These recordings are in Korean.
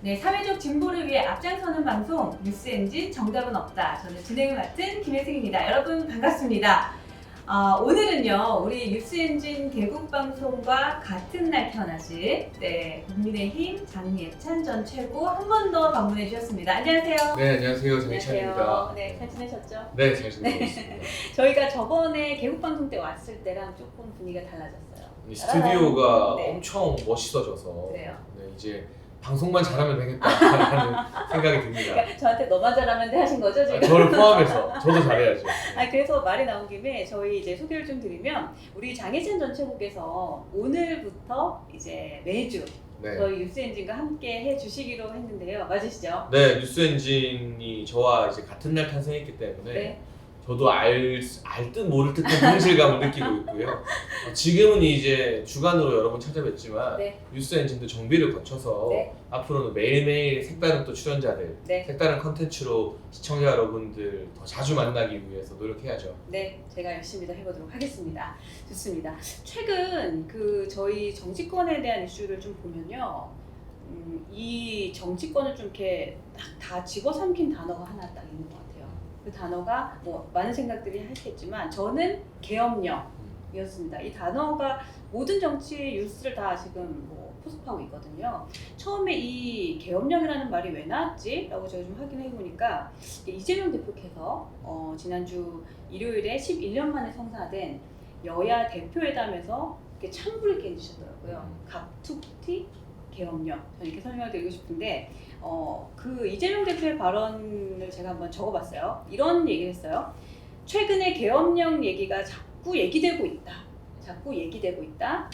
네, 사회적 진보를 위해 앞장서는 방송 뉴스엔진 정답은 없다. 저는 진행을 맡은 김혜승입니다. 여러분 반갑습니다. 오늘은요 우리 뉴스엔진 개국방송과 같은 날 태어나신 국민의힘 장예찬 전 최고 한 번 더 방문해 주셨습니다. 안녕하세요. 네, 안녕하세요. 장예찬입니다. 네, 잘 지내셨죠? 네, 잘 지내고 있습니다. 저희가 저번에 개국방송 때 왔을 때랑 조금 분위기가 달라졌어요. 이 스튜디오가 네. 엄청 멋있어져서 그래요. 네, 이제 방송만 잘하면 되겠다라는 생각이 듭니다. 그러니까 저한테 너만 잘하면 돼 하신 거죠 지금? 저를 포함해서 저도 잘해야죠. 그래서 말이 나온 김에 저희 이제 소개를 좀 드리면 우리 장예찬 전 최고께서 오늘부터 이제 매주 네. 저희 뉴스엔진과 함께 해주시기로 했는데요. 맞으시죠? 네, 뉴스엔진이 저와 이제 같은 날 탄생했기 때문에 네. 저도 알 듯 모를 듯한 동질감을 느끼고 있고요. 지금은 이제 주간으로 여러 번 찾아뵙지만 네. 뉴스엔진도 정비를 거쳐서 네. 앞으로는 매일매일 색다른 또 출연자들, 네. 색다른 컨텐츠로 시청자 여러분들 더 자주 만나기 위해서 노력해야죠. 네, 제가 열심히 더 해보도록 하겠습니다. 좋습니다. 최근 저희 정치권에 대한 이슈를 좀 보면요, 이 정치권을 좀 이렇게 다 집어삼킨 단어가 하나 딱 있는 것 같아요. 그 단어가 뭐 많은 생각들이 하시겠지만 저는 계엄령이었습니다. 이 단어가 모든 정치 뉴스를 다 지금 뭐 포섭하고 있거든요. 처음에 이 계엄령이라는 말이 왜 나왔지? 라고 제가 좀 확인해 보니까 이재명 대표께서 지난주 일요일에 11년 만에 성사된 여야 대표회담에서 이렇게 찬불을 깨주셨더라고요. 갑툭튀 계엄령. 저는 이렇게 설명을 드리고 싶은데 그 이재명 대표의 발언을 제가 한번 적어봤어요. 이런 얘기를 했어요. 최근에 계엄령 얘기가 자꾸 얘기되고 있다.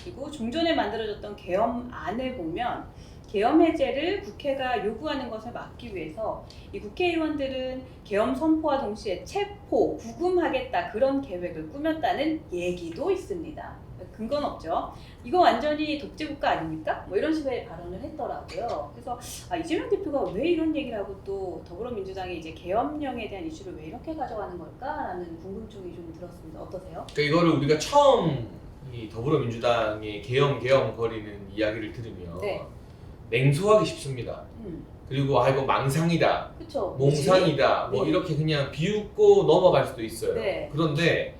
그리고 종전에 만들어졌던 계엄안을 보면 계엄 해제를 국회가 요구하는 것을 막기 위해서 이 국회의원들은 계엄 선포와 동시에 체포, 구금하겠다 그런 계획을 꾸몄다는 얘기도 있습니다. 근거는 없죠. 이거 완전히 독재국가 아닙니까? 뭐 이런 식의 발언을 했더라고요. 그래서 이재명 대표가 왜 이런 얘기를 하고 또 더불어민주당이 이제 계엄령에 대한 이슈를 왜 이렇게 가져가는 걸까라는 궁금증이 좀 들었습니다. 어떠세요? 그러니까 이거를 우리가 처음 이 더불어민주당의 계엄 거리는 이야기를 들으면 네. 냉소하기 쉽습니다. 그리고 이거 망상이다, 그쵸? 몽상이다, 뭐 네. 이렇게 그냥 비웃고 넘어갈 수도 있어요. 네. 그런데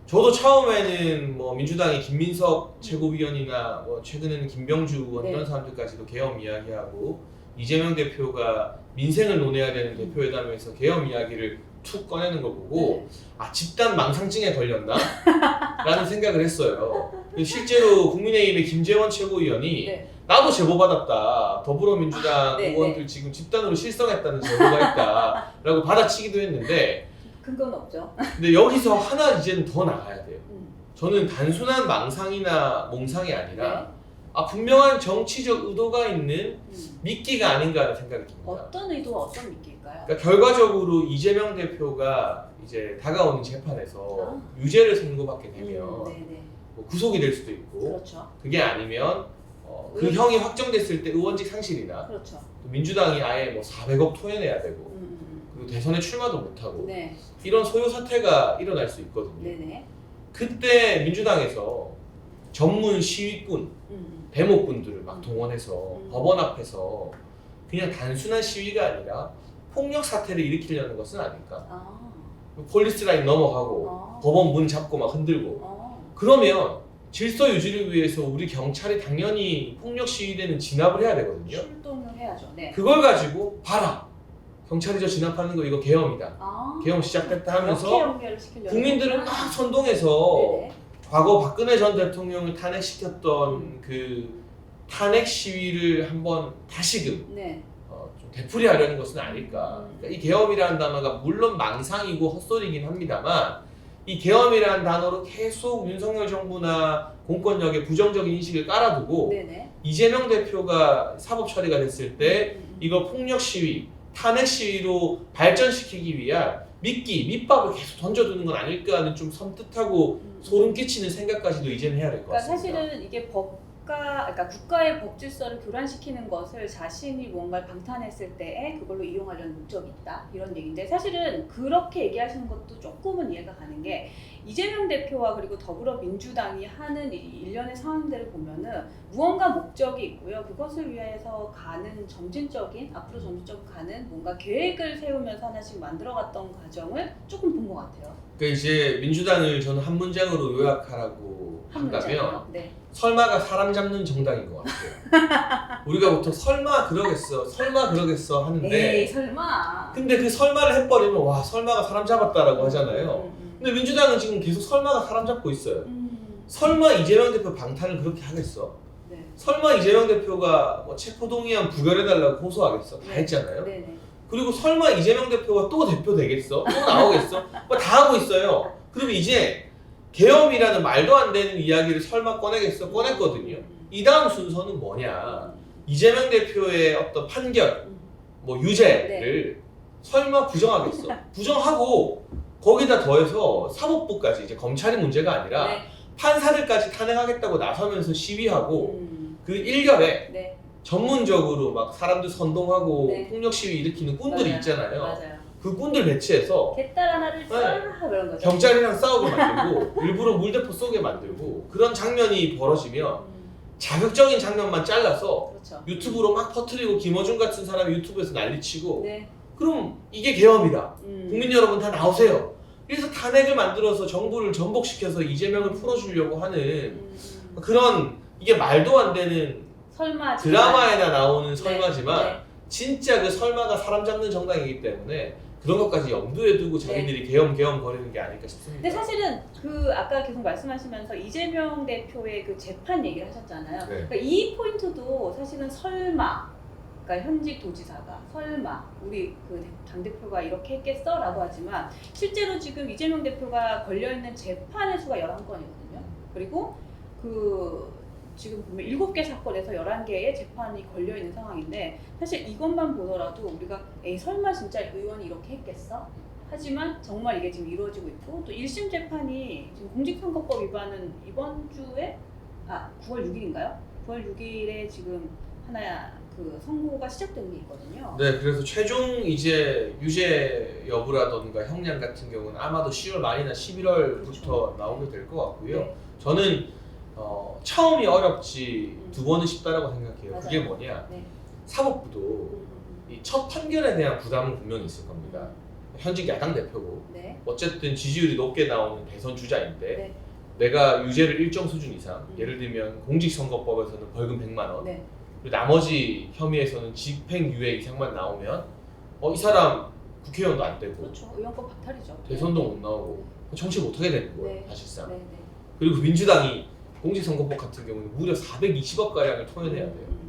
저도 처음에는 뭐 민주당의 김민석 최고위원이나 뭐 최근에는 김병주 의원 네. 이런 사람들까지도 계엄 이야기하고 이재명 대표가 민생을 논해야 되는 대표회담에서 계엄 이야기를 툭 꺼내는 걸 보고 집단 망상증에 걸렸나? 라는 생각을 했어요. 실제로 국민의힘의 김재원 최고위원이 네. 나도 제보받았다. 더불어민주당 네, 의원들 지금 집단으로 실성했다는 제보가 있다. 라고 받아치기도 했는데 근거는 없죠. 근데 여기서 하나 이제는 더 나가야 돼요. 저는 단순한 망상이나 몽상이 아니라 분명한 정치적 의도가 있는 미끼가 아닌가 하는 생각이 듭니다. 어떤 의도와 어떤 미끼일까요? 그러니까 결과적으로 이재명 대표가 이제 다가오는 재판에서 유죄를 선고받게 되면 뭐 구속이 될 수도 있고 그렇죠. 그게 아니면 그 형이 확정됐을 때 의원직 상실이나 그렇죠. 또 민주당이 아예 뭐 400억 토해내야 되고 그리고 대선에 출마도 못하고 네. 이런 소요 사태가 일어날 수 있거든요. 네네. 그때 민주당에서 전문 시위꾼, 데모꾼들을 막 동원해서 법원 앞에서 그냥 단순한 시위가 아니라 폭력 사태를 일으키려는 것은 아닐까? 폴리스 라인 넘어가고 법원 문 잡고 막 흔들고 그러면 질서 유지를 위해서 우리 경찰이 당연히 폭력 시위대는 진압을 해야 되거든요. 출동을 해야죠. 네. 그걸 가지고 봐라. 경찰이 저 진압하는 거 이거 계엄이다. 계엄 시작됐다 하면서 국민들을 막 선동해서 네네. 과거 박근혜 전 대통령을 탄핵시켰던 그 탄핵 시위를 한번 다시금 네. 좀 되풀이하려는 것은 아닐까. 그러니까 이 계엄이라는 단어가 물론 망상이고 헛소리긴 합니다만 이 계엄이라는 단어로 계속 윤석열 정부나 공권력에 부정적인 인식을 깔아두고 네네. 이재명 대표가 사법 처리가 됐을 때 이거 폭력 시위, 탄핵 시위로 발전시키기 위한 미끼, 밑밥을 계속 던져두는 건 아닐까 하는 좀 섬뜩하고 소름 끼치는 생각까지도 이제는 해야 될 것 그러니까 같습니다. 사실은 이게 법 그러니까 국가의 법 질서를 교란시키는 것을 자신이 뭔가를 방탄했을 때에 그걸로 이용하려는 목적이 있다 이런 얘기인데 사실은 그렇게 얘기하시는 것도 조금은 이해가 가는 게 이재명 대표와 그리고 더불어민주당이 하는 이 일련의 상황들을 보면은 무언가 목적이 있고요. 그것을 위해서 가는 앞으로 점진적으로 가는 뭔가 계획을 세우면서 하나씩 만들어갔던 과정을 조금 본 것 같아요. 그러니까 이제 민주당을 저는 한 문장으로 요약하라고 한다면 문장이요? 네. 설마가 사람 잡는 정당인 것 같아요. 우리가 보통 설마 그러겠어 하는데 에이 설마. 근데 그 설마를 해버리면 와 설마가 사람 잡았다라고 하잖아요. 근데 민주당은 지금 계속 설마가 사람 잡고 있어요. 설마 이재명 대표 방탄을 그렇게 하겠어? 네. 설마 이재명 대표가 뭐 체포동의안 부결해달라고 호소하겠어? 다 네. 했잖아요. 네네. 그리고 설마 이재명 대표가 또 대표 되겠어? 또 나오겠어? 뭐 다 하고 있어요. 그리고 이제 계엄이라는 말도 안 되는 이야기를 설마 꺼내겠어? 꺼냈거든요. 이 다음 순서는 뭐냐? 이재명 대표의 어떤 판결, 뭐 유죄를 설마 부정하겠어? 부정하고 거기다 더해서 사법부까지 이제 검찰이 문제가 아니라 네. 판사들까지 탄핵하겠다고 나서면서 시위하고 그 일결에 네. 전문적으로 막 사람들 선동하고 네. 폭력 시위 일으키는 꾼들이 맞아요. 있잖아요. 맞아요. 그 꾼들 배치해서 개딸 하나를 싹 이런 거죠. 경찰이랑 싸우게 만들고 일부러 물대포 쏘게 만들고 그런 장면이 벌어지면 자극적인 장면만 잘라서 그렇죠. 유튜브로 막 퍼뜨리고 김어준 같은 사람이 유튜브에서 난리치고 네. 그럼 이게 계엄이다. 국민 여러분 다 나오세요. 그래서 탄핵을 만들어서 정부를 전복시켜서 이재명을 풀어주려고 하는 그런 이게 말도 안 되는 설마 드라마에나 나오는 설마지만 네. 진짜 그 설마가 사람 잡는 정당이기 때문에 그런 것까지 염두에 두고 자기들이 계엄 거리는 게 아닐까 싶습니다. 근데 사실은 그 아까 계속 말씀하시면서 이재명 대표의 그 재판 얘기를 하셨잖아요. 네. 그러니까 이 포인트도 사실은 설마, 그러니까 현직 도지사가 설마 우리 그 당대표가 이렇게 했겠어라고 하지만 실제로 지금 이재명 대표가 걸려있는 재판의 수가 11건이거든요. 그리고 그 지금 보면 7개 사건에서 11개의 재판이 걸려있는 상황인데 사실 이것만 보더라도 우리가 에이 설마 진짜 의원이 이렇게 했겠어? 하지만 정말 이게 지금 이루어지고 있고 또 1심 재판이 지금 공직선거법 위반은 이번 주에 9월 6일인가요? 9월 6일에 지금 하나 그 선고가 시작되는 게 있거든요. 네, 그래서 최종 이제 유죄 여부라던가 형량 같은 경우는 아마도 10월 말이나 11월부터 그렇죠. 나오게 될 것 같고요. 네. 저는 처음이 어렵지 두 번은 쉽다라고 생각해요. 맞아요. 그게 뭐냐? 네. 사법부도 이 첫 판결에 대한 부담은 분명히 있을 겁니다. 현직 야당 대표고 네. 어쨌든 지지율이 높게 나오는 대선 주자인데 네. 내가 유죄를 일정 수준 이상 예를 들면 공직선거법에서는 벌금 100만 원 네. 그리고 나머지 혐의에서는 집행유예 이상만 나오면 이 사람 국회의원도 안 되고 그렇죠. 의원권 박탈이죠. 대선도 못 나오고 정치 못하게 되는 거예요. 네. 사실상. 네. 네. 그리고 민주당이 공직선거법 같은 경우는 무려 420억 가량을 토해내야 돼요.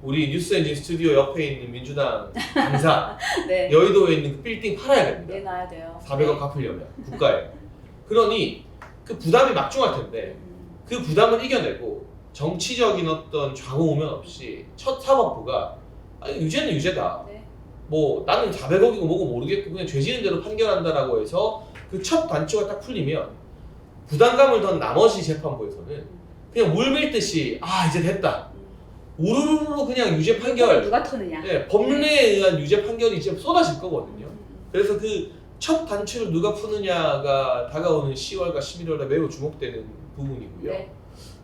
우리 뉴스엔진 스튜디오 옆에 있는 민주당 당사 네. 여의도에 있는 그 빌딩 팔아야 됩니다. 내놔야 돼요. 400억 갚으려면 국가에. 그러니 그 부담이 막중할 텐데 그 부담을 이겨내고 정치적인 어떤 좌우우면 없이 첫 사법부가 유죄는 유죄다. 네. 뭐 나는 400억이고 뭐고 모르겠고 그냥 죄 지은 대로 판결한다라고 해서 그 첫 단추가 딱 풀리면 부담감을 던 나머지 재판부에서는 그냥 물 밀듯이 이제 됐다. 우르르르 그냥 유죄 판결 누가 터느냐. 네, 법률에 의한 유죄 판결이 이제 쏟아질 거거든요. 그래서 그 첫 단추를 누가 푸느냐가 다가오는 10월과 11월에 매우 주목되는 부분이고요. 네.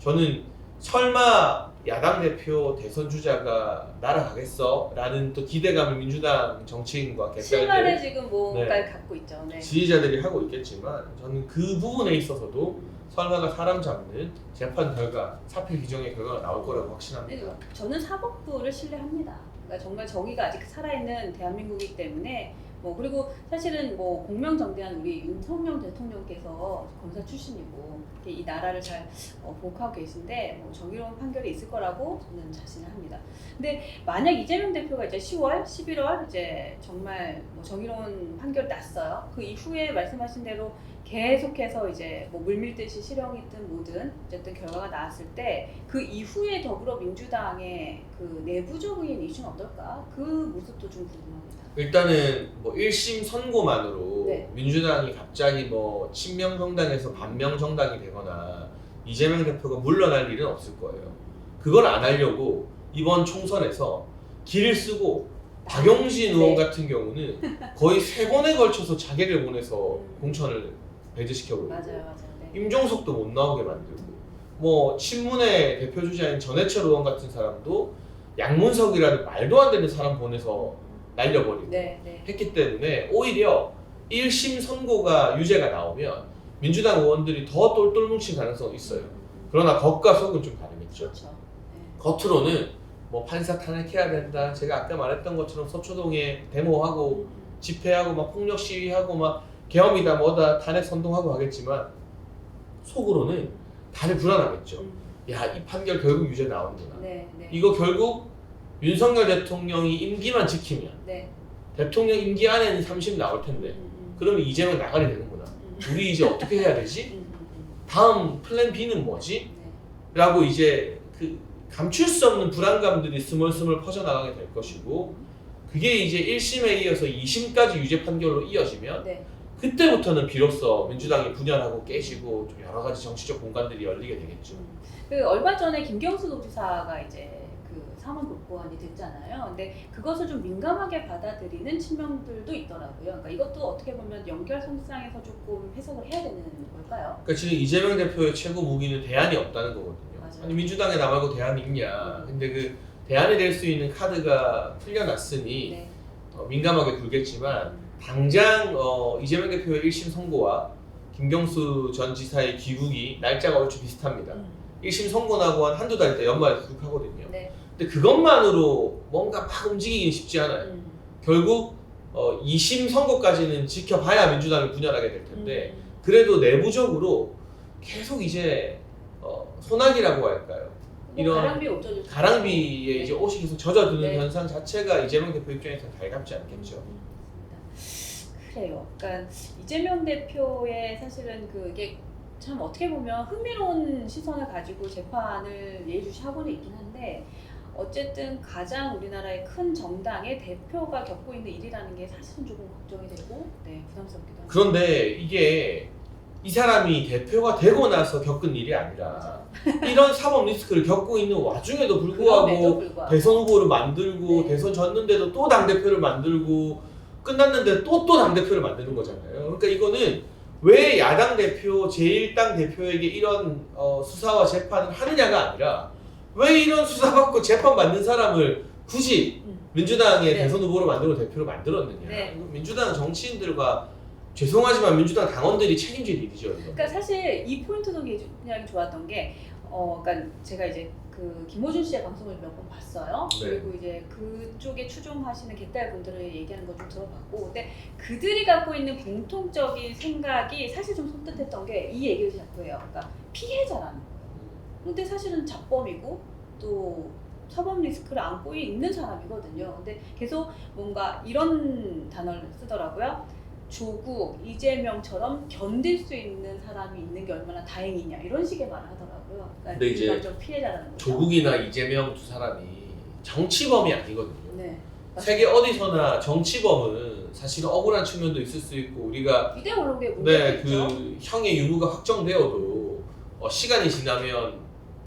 저는 설마 야당 대표 대선 주자가 날아가겠어? 라는 또 기대감을 민주당 정치인과 실만에 객단들 지금 뭔가를 갖고 있죠. 네. 지지자들이 하고 있겠지만 저는 그 부분에 있어서도 설마가 사람 잡는 재판 결과, 사필 규정의 결과가 나올 거라고 확신합니다. 저는 사법부를 신뢰합니다. 그러니까 정말 정의가 아직 살아있는 대한민국이기 때문에 그리고 사실은 공명정대한 우리 윤석열 대통령께서 검사 출신이고 이 나라를 잘 보호하고 계신데 정의로운 판결이 있을 거라고 저는 자신을 합니다. 근데 만약 이재명 대표가 이제 10월, 11월 이제 정말 정의로운 판결 났어요. 그 이후에 말씀하신 대로 계속해서 이제 물밀듯이 실형이든 뭐든 어쨌든 결과가 나왔을 때 그 이후에 더불어민주당의 그 내부적인 이슈는 어떨까? 그 모습도 좀 궁금합니다. 일단은 1심 선고만으로 네. 민주당이 갑자기 친명 정당에서 반명 정당이 되거나 이재명 대표가 물러날 일은 없을 거예요. 그걸 안 하려고 이번 총선에서 길을 쓰고 박용진 의원 네. 같은 경우는 거의 3번에 걸쳐서 자객을 보내서 공천을 배제시켜버리고 맞아요. 네. 임종석도 못 나오게 만들고 뭐 친문의 대표주자인 전해철 의원 같은 사람도 양문석이라는 말도 안 되는 사람 보내서 날려버리고 네. 했기 때문에 오히려 1심 선고가 유죄가 나오면 민주당 의원들이 더 똘똘 뭉칠 가능성이 있어요. 그러나 겉과 속은 좀 다르겠죠. 그렇죠. 네. 겉으로는 뭐 판사 탄핵해야 된다. 제가 아까 말했던 것처럼 서초동에 데모하고 집회하고 막 폭력 시위하고 막 계엄이다 뭐다 탄핵 선동하고 하겠지만 속으로는 다들 불안하겠죠. 야, 이 판결 결국 유죄 나오는구나. 네. 이거 결국 윤석열 대통령이 임기만 지키면 네. 대통령 임기 안에는 3심 나올 텐데 그러면 이재명 나가리 되는구나. 우리 이제 어떻게 해야 되지? 다음 플랜 B는 뭐지? 네. 라고 이제 그 감출 수 없는 불안감들이 스멀스멀 퍼져나가게 될 것이고 그게 이제 1심에 이어서 2심까지 유죄 판결로 이어지면 네. 그때부터는 비로소 민주당이 분열하고 깨지고 좀 여러 가지 정치적 공간들이 열리게 되겠죠. 그 얼마 전에 김경수 도지사가 이제 그 사면 복권이 됐잖아요. 근데 그것을 좀 민감하게 받아들이는 친명들도 있더라고요. 그러니까 이것도 어떻게 보면 연결성상에서 조금 해석을 해야 되는 걸까요? 그러니까 지금 이재명 대표의 최고 무기는 대안이 없다는 거거든요. 맞아요. 아니 민주당에 나 말고 대안이 있냐. 근데 그 대안이 될 수 있는 카드가 풀려났으니 네. 민감하게 굴겠지만 당장 이재명 대표의 1심 선고와 김경수 전 지사의 귀국이 날짜가 얼추 비슷합니다. 1심 선고 나고 한 한두 달 있다 연말에 귀국하거든요. 네. 근데 그것만으로 뭔가 막 움직이기 쉽지 않아요. 결국 2심 선고까지는 지켜봐야 민주당이 분열하게 될 텐데 그래도 내부적으로 계속 이제 소나기라고 할까요? 뭐 가랑비에 옷 가랑비에 이제 옷이 계속 젖어드는 네. 현상 자체가 이재명 대표 입장에서는 달갑지 않겠죠. 그래요. 그러니까 이재명 대표의 사실은 그게 참 어떻게 보면 흥미로운 시선을 가지고 재판을 예의주시하고는 있긴 한데 어쨌든 가장 우리나라의 큰 정당의 대표가 겪고 있는 일이라는 게 사실은 조금 걱정이 되고 부담스럽기도 합니다. 그런데 이게 이 사람이 대표가 되고 나서 겪은 일이 아니라 이런 사법 리스크를 겪고 있는 와중에도 불구하고 대선 후보를 만들고 네. 대선 졌는데도 또 당대표를 만들고 끝났는데 또 당대표를 만드는 거잖아요. 그러니까 이거는 왜 야당 대표, 제1당 대표에게 이런 수사와 재판을 하느냐가 아니라 왜 이런 수사받고 재판받는 사람을 굳이 민주당의 네. 대선 후보로 만들고 대표로 만들었느냐. 네. 이거 민주당 정치인들과 죄송하지만 민주당 당원들이 책임질 일이죠. 이거. 그러니까 사실 이 포인트도 굉장히 좋았던 게 그러니까 제가 이제 그 김호준 씨의 방송을 몇 번 봤어요. 네. 그리고 이제 그쪽에 추종하시는 개딸 분들을 얘기하는 거 좀 들어봤고, 근데 그들이 갖고 있는 공통적인 생각이 사실 좀 섬뜩했던 게 이 얘기를 자꾸 해요. 그러니까 피해자라는 거예요. 근데 사실은 잡범이고 또 사법 리스크를 안고 있는 사람이거든요. 근데 계속 뭔가 이런 단어를 쓰더라고요. 조국, 이재명처럼 견딜 수 있는 사람이 있는 게 얼마나 다행이냐 이런 식의 말을 하더라고요. 그러니까 근데 이제 일반적 피해자라는 거죠. 조국이나 이재명 두 사람이 정치범이 아니거든요. 네. 세계 어디서나 정치범은 사실은 억울한 측면도 있을 수 있고 우리가 이데올로기에 문제가 네, 있죠. 그 형의 유무가 확정되어도 시간이 지나면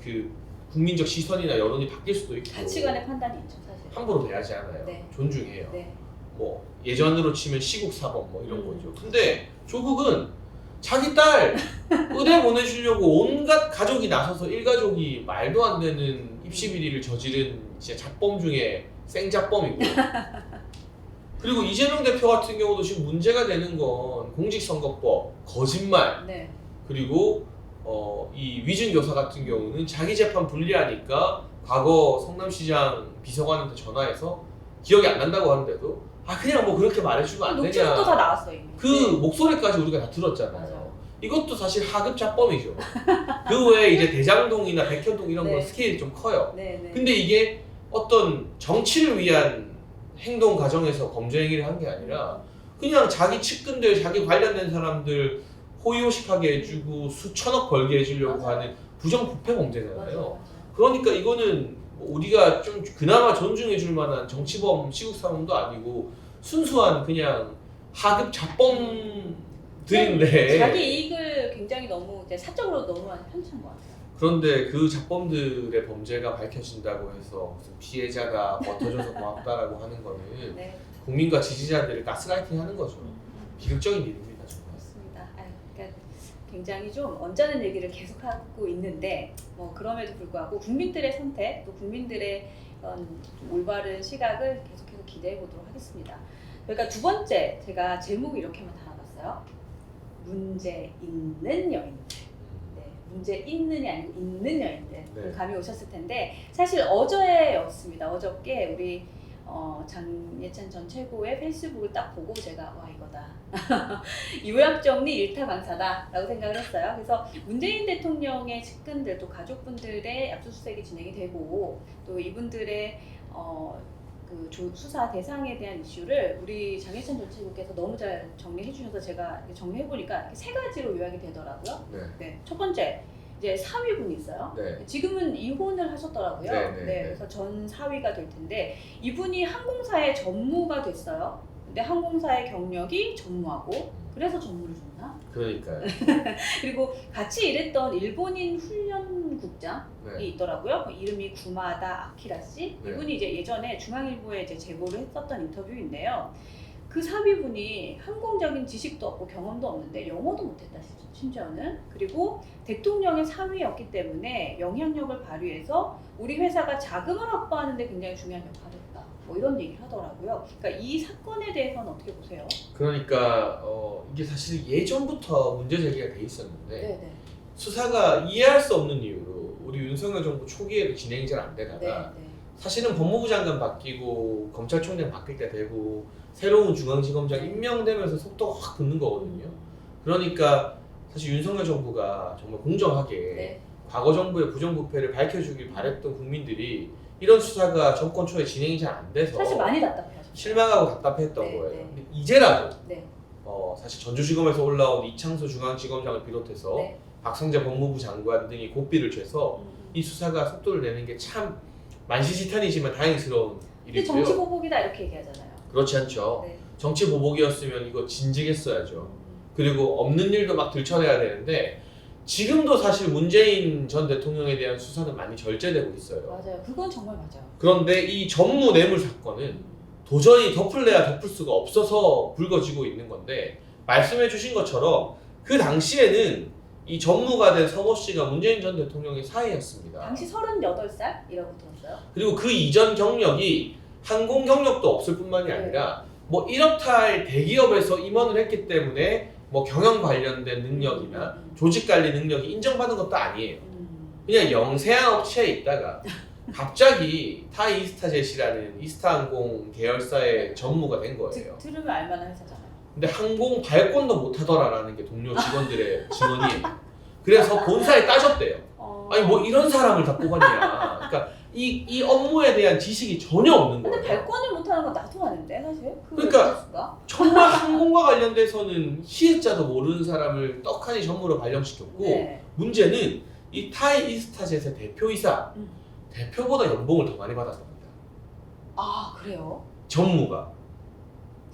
그 국민적 시선이나 여론이 바뀔 수도 있고 가치관의 판단이 있죠, 사실. 함부로 대하지 않아요. 네. 존중해요. 네. 뭐 예전으로 치면 시국 사범 뭐 이런 거죠. 근데 조국은 자기 딸 의대 보내주려고 온갖 가족이 나서서 일가족이 말도 안 되는 입시 비리를 저지른 진짜 잡범 중에 생잡범이고 그리고 이재명 대표 같은 경우도 지금 문제가 되는 건 공직선거법, 거짓말 네. 그리고 이 위증교사 같은 경우는 자기 재판 불리하니까 과거 성남시장 비서관한테 전화해서 기억이 안 난다고 하는데도 그냥 뭐 그렇게 말해주면 안 되냐. 녹취록도 다 나왔어요 이미. 그 네. 목소리까지 우리가 다 들었잖아요. 맞아요. 이것도 사실 하급 잡범이죠. 그 외에 이제 대장동이나 백현동 이런 건 네. 스케일이 좀 커요. 네. 근데 이게 어떤 정치를 위한 행동 과정에서 범죄 행위를 한 게 아니라 그냥 자기 측근들, 자기 관련된 사람들 호의호식하게 해주고 수천억 벌게 해주려고 맞아요. 하는 부정부패 범죄잖아요. 맞아요. 그러니까 이거는 뭐 우리가 좀 그나마 존중해줄 만한 정치범, 시국사범도 아니고 순수한 그냥 하급 잡범들인데 자기 이익을 굉장히 너무 이제 사적으로 너무 많이 편찬 것 같아요. 그런데 그 자범들의 범죄가 밝혀진다고 해서 무슨 피해자가 버텨줘서 고맙다라고 하는 거는 네. 국민과 지지자들을 가스라이팅하는 거죠. 비극적인 일입니다, 정말. 맞습니다. 그러니까 굉장히 좀 언짢은 얘기를 계속하고 있는데 뭐 그럼에도 불구하고 국민들의 선택 또 국민들의 좀 올바른 시각을 계속해서 기대해 보도록 하겠습니다. 그러니까 두 번째 제가 제목 이렇게만 달아봤어요. 문제 있는 여인들. 네, 문제 있는이 아니고 있는 여인들. 네. 감이 오셨을 텐데 사실 어제였습니다. 어저께 우리 장예찬 전 최고의 페이스북을 딱 보고 제가 와 이거다. 요약정리 일타 강사다라고 생각을 했어요. 그래서 문재인 대통령의 측근들 또 가족분들의 압수수색이 진행이 되고 또 이분들의 그 수사 대상에 대한 이슈를 우리 장예찬 전 최고께서 너무 잘 정리해 주셔서 제가 정리해 보니까 세 가지로 요약이 되더라고요. 네. 네, 첫 번째 이제 사위분이 있어요. 네. 지금은 이혼을 하셨더라고요. 네. 그래서 전 사위가 될 텐데 이분이 항공사의 전무가 됐어요. 근데 항공사의 경력이 전무하고 그래서 전무를 줬나? 그러니까요. 그리고 같이 일했던 일본인 훈련국장이 네. 있더라고요. 그 이름이 구마다 아키라 씨. 네. 이분이 이제 예전에 중앙일보에 이제 제보를 했었던 인터뷰인데요. 그 사위분이 항공적인 지식도 없고 경험도 없는데 영어도 못했다 심지어는. 그리고 대통령의 사위였기 때문에 영향력을 발휘해서 우리 회사가 자금을 확보하는 데 굉장히 중요한 역할을 했다. 뭐 이런 얘기를 하더라고요. 그러니까 이 사건에 대해서는 어떻게 보세요? 그러니까 이게 사실 예전부터 문제 제기가 돼 있었는데 네네. 수사가 이해할 수 없는 이유로 우리 윤석열 정부 초기에도 진행이 잘 안 되다가 네. 사실은 법무부 장관 바뀌고 검찰총장 바뀔 때 되고 새로운 중앙지검장 임명되면서 속도가 확 붙는 거거든요. 그러니까 사실 윤석열 정부가 정말 공정하게 네. 과거 정부의 부정부패를 밝혀주길 바랬던 국민들이 이런 수사가 정권 초에 진행이 잘 안 돼서 사실 많이 답답해요. 실망하고 답답했던 네, 거예요. 네. 근데 이제라도 네. 사실 전주지검에서 올라온 이창수 중앙지검장을 비롯해서 네. 박성재 법무부 장관 등이 고삐를 쬐서 이 수사가 속도를 내는 게 참 만시지탄이지만 다행스러운 근데 일이고요. 정치 보복이다 이렇게 얘기하잖아요. 그렇지 않죠. 네. 정치 보복이었으면 이거 진즉했어야죠. 그리고 없는 일도 막 들춰내야 되는데 지금도 사실 문재인 전 대통령에 대한 수사는 많이 절제되고 있어요. 맞아요. 그건 정말 맞아요. 그런데 이 전무 뇌물 사건은 도저히 덮을래야 덮을 수가 없어서 불거지고 있는 건데 말씀해 주신 것처럼 그 당시에는 이 전무가 된 서모 씨가 문재인 전 대통령의 사이였습니다. 당시 38살이라고 들었어요. 그리고 그 이전 경력이 항공 경력도 없을 뿐만이 아니라 뭐 이렇다 대기업에서 임원을 했기 때문에 뭐 경영 관련된 능력이나 조직 관리 능력이 인정받은 것도 아니에요. 그냥 영세한 업체에 있다가 갑자기 타이스타젯이라는 이스타항공 계열사의 전무가 된 거예요. 들으면 알만한 회사잖아요. 근데 항공 발권도 못 하더라라는 게 동료 직원들의 증언이에요. 그래서 본사에 따졌대요. 아니 뭐 이런 사람을 다 뽑았냐. 그러니까 이 업무에 대한 지식이 전혀 없는 거예요. 근데 발권을 못하는 건 나도 아는데 사실. 그러니까 정말 항공과 관련돼서는 희액자도 모르는 사람을 떡하니 전무로 발령시켰고 네. 문제는 이 타이이스타젯의 대표이사 대표보다 연봉을 더 많이 받았습니다. 아 그래요? 전무가.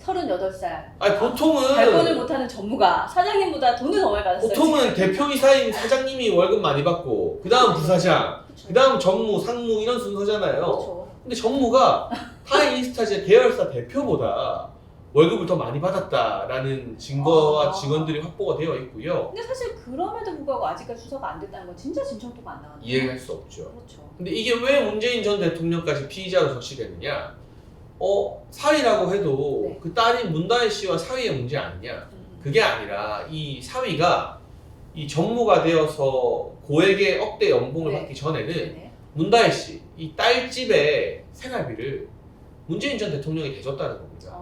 38살. 아니 보통은 발권을 못하는 전무가 사장님보다 돈을 더 많이 받았어요. 보통은 대표이사인 사장님이 월급 많이 받고 그 다음 부사장, 그쵸. 그 다음 전무, 상무 이런 순서잖아요. 그렇죠. 근데 전무가 타이인스타제 계열사 대표보다 월급을 더 많이 받았다라는 증거와 직원들이 확보가 되어 있고요. 근데 사실 그럼에도 불구하고 아직까지 수사가 안 됐다는 건 진짜 진척도가 안 나왔네요. 이해할 수 없죠. 그렇죠. 근데 이게 왜 문재인 전 대통령까지 피의자로 적시됐느냐? 사위라고 해도 네. 그 딸인 문다혜 씨와 사위의 문제 아니냐? 그게 아니라 이 사위가 이 전무가 되어서 고액의 억대 연봉을 네. 받기 전에는 네네. 문다혜 씨, 이 딸집의 생활비를 문재인 전 대통령이 대줬다는 겁니다.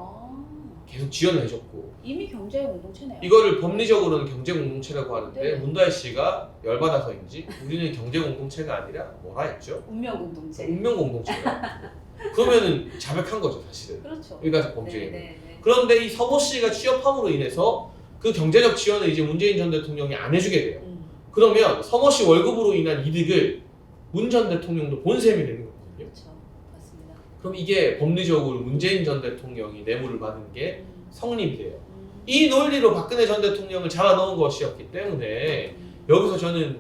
계속 지원을 해줬고 이미 경제 공동체네요. 이거를 법리적으로는 경제 공동체라고 하는데 네. 문다혜 씨가 열받아서인지 우리는 경제 공동체가 아니라 뭐라 했죠? 운명 공동체. 운명 공동체가 그러면은 자백한 거죠 사실은. 그렇죠. 여기가 범죄예요. 네. 그런데 이 서모 씨가 취업함으로 인해서 그 경제적 지원을 이제 문재인 전 대통령이 안 해주게 돼요. 그러면 서모 씨 월급으로 인한 이득을 문 전 대통령도 본셈이 되는 거거든요. 그렇죠. 맞습니다. 그럼 이게 법리적으로 문재인 전 대통령이 뇌물을 받은 게 성립이 돼요. 이 논리로 박근혜 전 대통령을 잡아넣은 것이었기 때문에 여기서 저는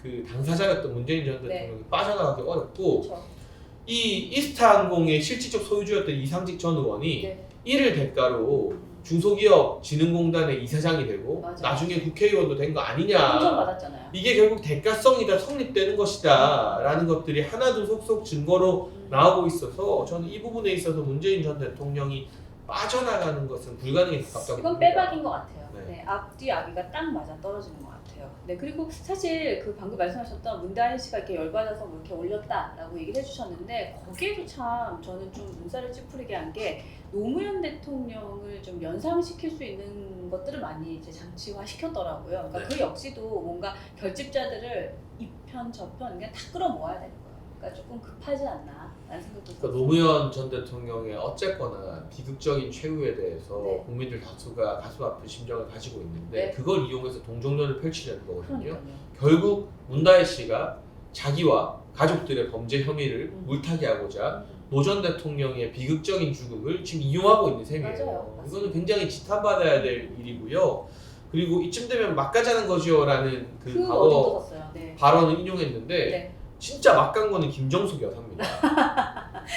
그 당사자였던 문재인 전 네. 대통령이 빠져나가기 어렵고 그렇죠. 이 이스타항공의 실질적 소유주였던 이상직 전 의원이 네. 이를 대가로 중소기업진흥공단의 이사장이 되고 맞아요. 나중에 국회의원도 된 거 아니냐. 인정받았잖아요. 이게 결국 대가성이 다 성립되는 것이다 라는 것들이 하나둘 속속 증거로 나오고 있어서 저는 이 부분에 있어서 문재인 전 대통령이 빠져나가는 것은 불가능에 가깝다고 이건 봅니다. 빼박인 것 같아요. 네. 네, 앞뒤 앞이가 딱 맞아 떨어지는 것 같아요. 네, 그리고 사실 그 방금 말씀하셨던 문다혜 씨가 이렇게 열받아서 뭐 이렇게 올렸다라고 얘기를 해주셨는데 거기에도 참 저는 좀 눈살을 찌푸리게 한 게 노무현 대통령을 좀 연상시킬 수 있는 것들을 많이 이제 장치화 시켰더라고요. 그러니까 네. 그 역시도 뭔가 결집자들을 이편 저편 그냥 다 끌어모아야 되는 거예요. 그러니까 조금 급하지 않나라는 생각도 그러니까 들어요. 노무현 전 대통령의 어쨌거나 비극적인 최후에 대해서 네. 국민들 다수가 가슴 아픈 심정을 가지고 있는데 네. 그걸 이용해서 동정론을 펼치려는 거거든요. 그러니까요. 결국 문다혜 씨가 자기와 가족들의 범죄 혐의를 물타기 하고자 노 전 대통령의 비극적인 죽음을 지금 이용하고 있는 셈이에요. 맞아요. 이거는 굉장히 지탄받아야 될 일이고요. 그리고 이쯤 되면 막 가자는 거지요라는 그 그 과거 어딘가 썼어요. 네. 발언을 인용했는데 네. 진짜 막 간 거는 김정숙 여사입니다.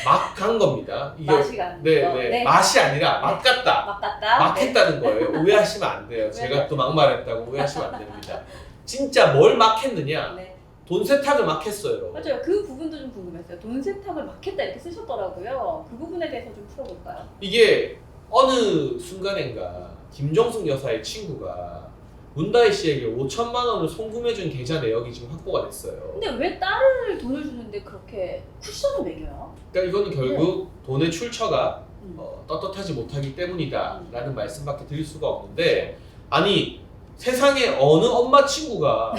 막 간 겁니다. 이게 맛이 가는 네, 거. 네. 네. 맛이 아니라 막 갔다. 막 갔다. 막 네. 했다는 거예요. 오해하시면 안 돼요. 제가 또 막말했다고 오해하시면 안 됩니다. 진짜 뭘 막 했느냐? 네. 돈 세탁을 막 했어요. 맞아요. 그 부분도 좀 궁금했어요. 돈 세탁을 막 했다 이렇게 쓰셨더라고요. 그 부분에 대해서 좀 풀어볼까요? 이게 어느 순간인가 김정숙 여사의 친구가 문다혜 씨에게 5천만 원을 송금해준 계좌 내역이 지금 확보가 됐어요. 근데 왜 딸을 돈을 주는데 그렇게 쿠션을 매겨요? 그러니까 이거는 결국 돈의 출처가 음. 떳떳하지 못하기 때문이다라는 말씀밖에 드릴 수가 없는데 아니 세상에 어느 엄마 친구가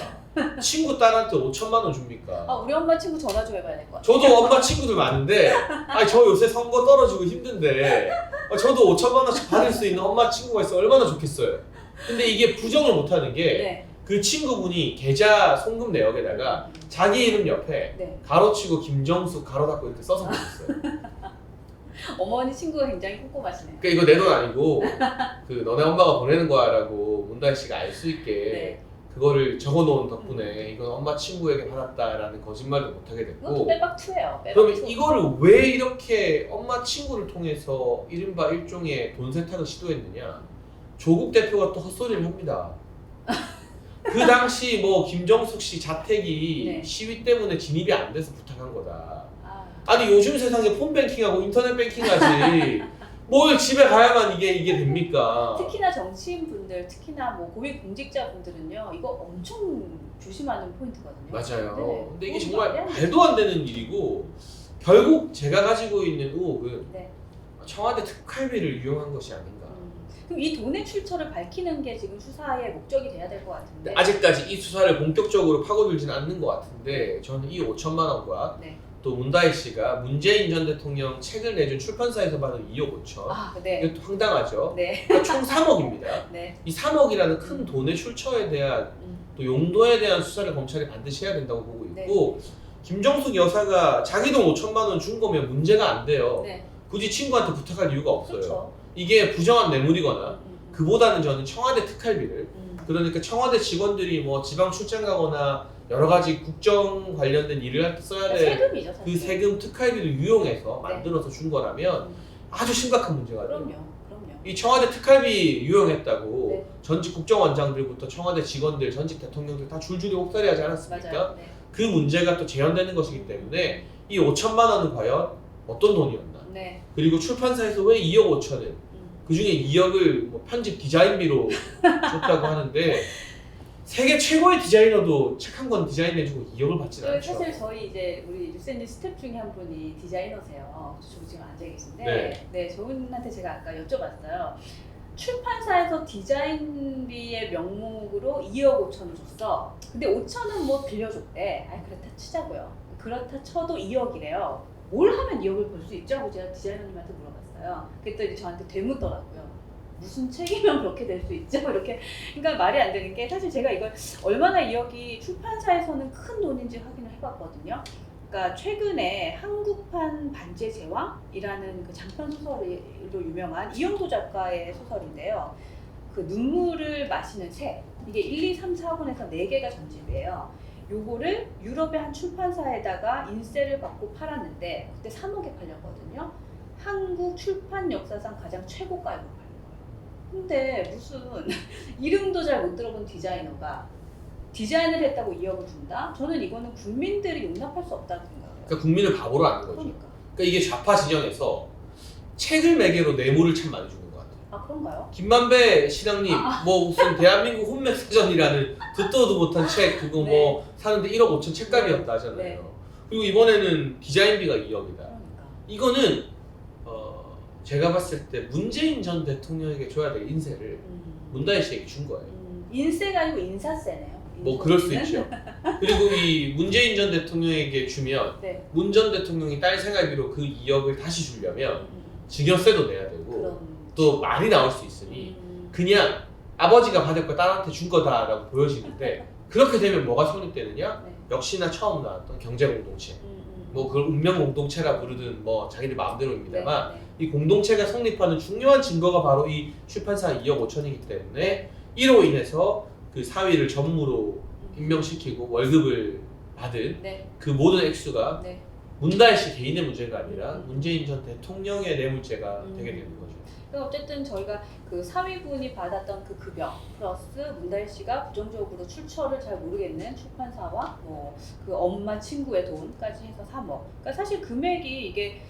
친구 딸한테 5천만 원 줍니까? 아 우리 엄마 친구 전화 좀 해봐야 될 것 같아요. 저도 엄마 친구들 많은데 아니 저 요새 선거 떨어지고 힘든데 저도 5천만 원씩 받을 수 있는 엄마 친구가 있어 얼마나 좋겠어요. 근데 이게 부정을 못하는 게 그 네. 친구분이 계좌 송금 내역에다가 자기 이름 옆에 네. 가로치고 김정숙 가로 닫고 이렇게 써서 보냈어요. 어머니 친구가 굉장히 꼼꼼하시네요. 그러니까 이거 내 돈 아니고 그 너네 엄마가 보내는 거야라고 문다혜 씨가 알 수 있게 네. 그거를 적어놓은 덕분에 이건 엄마 친구에게 받았다라는 거짓말을 못하게 이것도 됐고 빼박 2예요. 빼박 그러면 2. 이거를 왜 이렇게 엄마 친구를 통해서 이른바 일종의 돈 세탁을 시도했느냐 조국 대표가 또 헛소리를 합니다. 그 당시 뭐 김정숙 씨 자택이 네. 시위 때문에 진입이 안 돼서 부탁한 거다. 아, 아니 요즘 세상에 폰뱅킹하고 인터넷 뱅킹하지 뭘 집에 가야만 이게 됩니까? 특히나 정치인분들, 특히나 뭐 고위공직자분들은요, 이거 엄청 조심하는 포인트거든요. 맞아요. 네. 근데 이게 그건 정말 말이 안 되죠. 말도 안 되는 일이고 결국 제가 가지고 있는 의혹은 네. 청와대 특활비를 이용한 것이 아닌가. 그럼 이 돈의 출처를 밝히는 게 지금 수사의 목적이 돼야 될 것 같은데. 근데 아직까지 이 수사를 본격적으로 파고들지는 않는 것 같은데 저는 이 5천만 원과 네. 또 문다혜 씨가 문재인 전 대통령 책을 내준 출판사에서 받은 2억 5천 아, 네. 이게 또 황당하죠. 네. 그러니까 총 3억입니다. 네. 이 3억이라는 큰 돈의 출처에 대한 또 용도에 대한 수사를 검찰이 반드시 해야 된다고 보고 있고 김정숙 여사가 자기 돈 5천만 원 준 거면 문제가 안 돼요. 네. 굳이 친구한테 부탁할 이유가 없어요. 그렇죠. 이게 부정한 뇌물이거나 그보다는 저는 청와대 특활비를 그러니까 청와대 직원들이 뭐 지방 출장 가거나 여러 가지 국정 관련된 일을 할 때 써야 될 세금이죠, 사실. 그 세금 특활비를 유용해서 만들어서 준 거라면 아주 심각한 문제가 돼요. 그럼요. 이 청와대 특활비 유용했다고 네. 전직 국정원장들부터 청와대 직원들, 전직 대통령들 다 줄줄이 옥살이하지 않았습니까? 맞아요. 네. 그 문제가 또 재현되는 것이기 때문에 이 5천만 원은 과연 어떤 돈이었나? 네. 그리고 출판사에서 왜 2억 5천을 그 중에 2억을 뭐 편집 디자인비로 줬다고 하는데 세계 최고의 디자이너도 책 한 권 디자인해주고 2억을 받지는 않죠. 사실 저희 이제 우리 뉴스엔드 스태프 중에 한 분이 디자이너세요. 저쪽 지금 앉아 계신데, 네. 네, 저분한테 제가 아까 여쭤봤어요. 출판사에서 디자인비의 명목으로 2억 5천을 줬어. 근데 5천은 뭐 빌려줬대. 아니 그렇다 치자고요. 그렇다 쳐도 2억이래요. 뭘 하면 2억을 벌 수 있죠? 하고 제가 디자이너님한테 물어봤어요. 그랬더니 저한테 되묻더라고요. 무슨 책이면 그렇게 될 수 있죠? 이렇게. 그러니까 말이 안 되는 게 사실 제가 이걸 얼마나 2억이 출판사에서는 큰 돈인지 확인을 해봤거든요. 그러니까 최근에 한국판 반지의 제왕이라는 그 장편 소설로 유명한 이영도 작가의 소설인데요. 그 눈물을 마시는 새 이게 1, 2, 3, 4권에서 4개가 전집이에요. 요거를 유럽의 한 출판사에다가 인세를 받고 팔았는데 그때 3억에 팔렸거든요. 한국 출판 역사상 가장 최고가로 팔린 거예요. 근데 무슨 이름도 잘 못 들어본 디자이너가 디자인을 했다고 2억을 준다? 저는 이거는 국민들이 용납할 수 없다고 생각해요. 그러니까 국민을 바보로 하는 거죠. 그러니까. 그러니까 이게 좌파 진영에서 책을 매개로 뇌물을 참 많이 주는 것 같아요. 아 그런가요? 김만배 신앙님 뭐 무슨 대한민국 혼맥사전이라는 듣도도 못한 책 그거 네. 뭐 사는데 1억 5천 책값이었다 하잖아요. 네. 그리고 이번에는 디자인비가 2억이다. 그러니까. 이거는 제가 봤을 때 문재인 전 대통령에게 줘야 될 인세를 문다혜 씨에게 준 거예요. 인세가 아니고 인사세네요. 뭐 그럴 수 있죠. 그리고 이 문재인 전 대통령에게 주면 네. 문 전 대통령이 딸 생활비로 그 2억을 다시 주려면 증여세도 내야 되고 그럼. 또 말이 나올 수 있으니 음. 그냥 아버지가 받을 거 딸한테 준 거다라고 보여지는데 그렇게 되면 뭐가 성립되느냐? 네. 역시나 처음 나왔던 경제 공동체 뭐 그걸 운명 공동체라 부르든 뭐 자기들 마음대로입니다만 네. 이 공동체가 성립하는 중요한 증거가 바로 이 출판사 2억 5천이기 때문에 이로 인해서 그 사위를 전무로 임명시키고 월급을 받은 네. 그 모든 액수가 네. 문다혜 씨 개인의 문제가 아니라 문재인 전 대통령의 뇌물죄가 되게 되는 거죠. 그러니까 어쨌든 저희가 그 사위분이 받았던 그 급여 플러스 문다혜 씨가 부정적으로 출처를 잘 모르겠는 출판사와 뭐 그 엄마 친구의 돈까지 해서 3억. 그러니까 사실 금액이 이게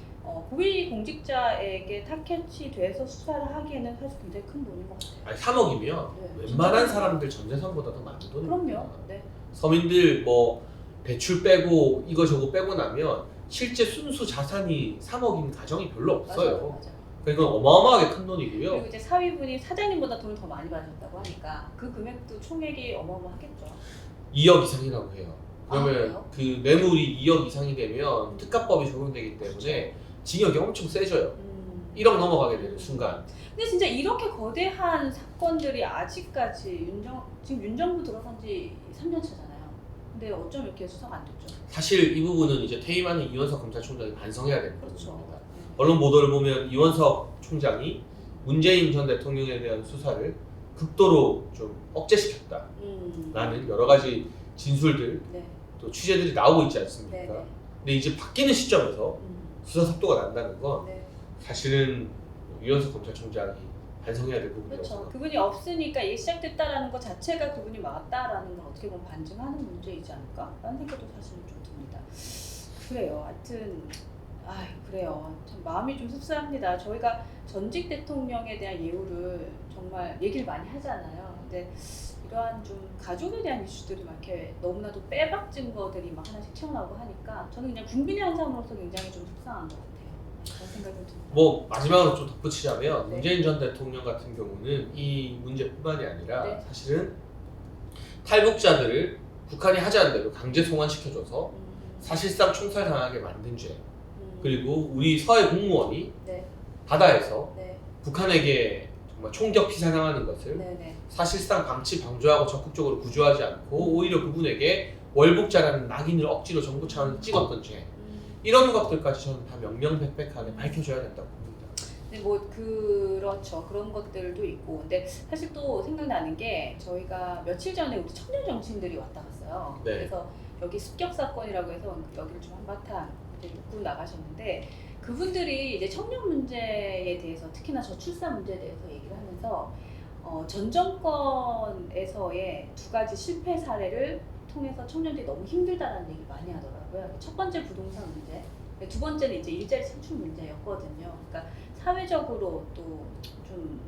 고위공직자에게 타겟이 돼서 수사를 하기에는 사실 굉장히 큰 돈인 것 같아요. 아니 3억이면 네. 웬만한 사람들 전 재산보다 더 많은 돈입니다. 그럼요. 네. 서민들 뭐 대출 빼고 이거 저거 빼고 나면 실제 순수 자산이 3억인 가정이 별로 없어요. 맞아요. 그러니까 이건 어마어마하게 큰 돈이고요. 그리고 이제 사위분이 사장님보다 돈을 더 많이 받았다고 하니까 그 금액도 총액이 어마어마하겠죠. 2억 이상이라고 해요. 그러면 그래요? 그 뇌물이 2억 이상이 되면 특가법이 적용되기 때문에 징역이 엄청 세져요. 1억 넘어가게 되는 순간. 근데 진짜 이렇게 거대한 사건들이 아직까지 지금 윤정부 들어선 지 3년 차잖아요. 근데 어쩜 이렇게 수사가 안 됐죠? 사실 이 부분은 이제 퇴임하는 이원석 검찰총장이 반성해야 되는 그렇죠. 부분입니다. 언론 보도를 보면 이원석 총장이 문재인 전 대통령에 대한 수사를 극도로 좀 억제시켰다라는 여러 가지 진술들 네. 또 취재들이 나오고 있지 않습니까? 네. 네. 근데 이제 바뀌는 시점에서 수사 속도가 난다는 건 네. 사실은 이원석 검찰총장이 반성해야 될 부분이라고 그렇죠. 생각합니다. 그분이 없으니까 이게 시작됐다라는 것 자체가 그분이 막았다라는 걸 어떻게 보면 반증하는 문제이지 않을까라는 생각도 사실은 좀 듭니다. 그래요. 하여튼 그래요. 참 마음이 좀 씁쓸합니다. 저희가 전직 대통령에 대한 예우를 정말 얘기를 많이 하잖아요. 근데 이러한 좀 가족에 대한 이슈들이 막 이렇게 너무나도 빼박 증거들이 막 하나씩 튀어나오고 하니까 저는 그냥 국민의 한 사람으로서 굉장히 좀 속상한 것 같아요. 그런 생각이 듭니다. 뭐 마지막으로 좀 덧붙이자면 네. 문재인 전 대통령 같은 경우는 이 문제뿐만이 아니라 네. 사실은 탈북자들을 북한이 하자는 대로 강제 송환시켜줘서 사실상 총살당하게 만든 죄 그리고 우리 서해 공무원이 네. 바다에서 네. 북한에게 정말 총격 피살당하는 것을 네. 네. 사실상 방치 방조하고 적극적으로 구조하지 않고 오히려 그분에게 월북자라는 낙인을 억지로 정부 차원에서 찍었던 죄 이런 것들까지 저는 다 명명백백하게 밝혀져야 된다고 봅니다. 네, 뭐 그렇죠. 그런 것들도 있고. 근데 사실 또 생각나는 게 저희가 며칠 전에 우리 청년 정치인들이 왔다 갔어요. 네. 그래서 여기 습격 사건이라고 해서 여기를 좀 한바탕 이제 입고 나가셨는데 그분들이 이제 청년 문제에 대해서 특히나 저출산 문제에 대해서 얘기를 하면서 전 정권에서의 두 가지 실패 사례를 통해서 청년들이 너무 힘들다라는 얘기 많이 하더라고요. 첫 번째 부동산 문제, 두 번째는 이제 일자리 창출 문제였거든요. 그러니까 사회적으로 또 좀